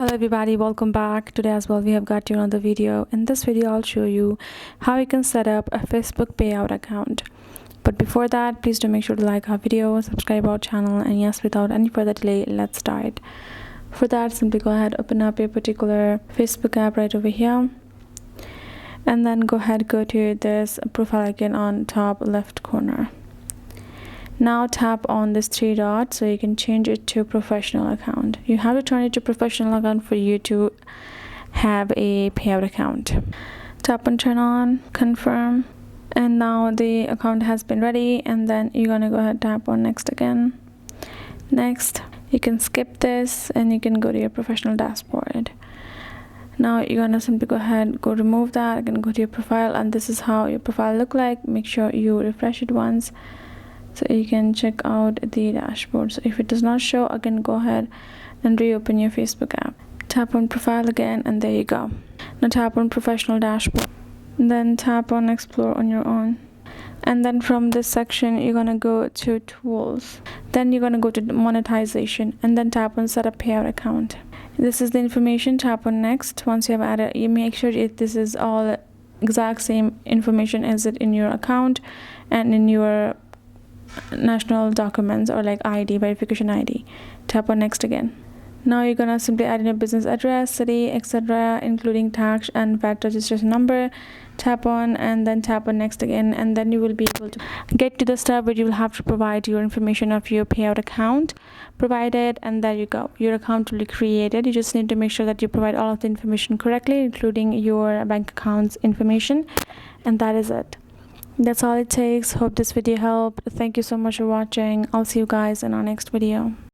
Hello everybody, welcome back. Today as well we have got you another video. In this video I'll show you how you can set up a Facebook payout account. But before that, please do make sure to like our video, subscribe our channel, and yes, without any further delay, let's start. For that, simply go ahead, open up a particular Facebook app right over here, and then go to this profile icon on top left corner. Now tap on this three dots so you can change it to professional account. You have to turn it to professional account for you to have a payout account. Tap on turn on, confirm, and now the account has been ready. And then you're gonna go ahead, tap on next again. Next, you can skip this and you can go to your professional dashboard. Now you're gonna simply go ahead, remove that, again go to your profile, and this is how your profile look like. Make sure you refresh it once so you can check out the dashboard. So if it does not show, again go ahead and reopen your Facebook app. Tap on profile again, and there you go. Now tap on professional dashboard, and then tap on explore on your own, and then from this section you're gonna go to tools, then you're gonna go to monetization, and then tap on set up payout account. This is the information. Tap on next. Once you have added, you make sure this is all exact same information as it in your account and in your national documents or like ID, verification ID. Tap on next again. Now you're gonna simply add in your business address, city, etc., including tax and VAT registration number. Tap on and then tap on next again, and then you will be able to get to the step where you will have to provide your information of your payout account. Provide it, and there you go, your account will be created. You just need to make sure that you provide all of the information correctly, including your bank accounts information, and that is it. That's all it takes. Hope this video helped. Thank you so much for watching. I'll see you guys in our next video.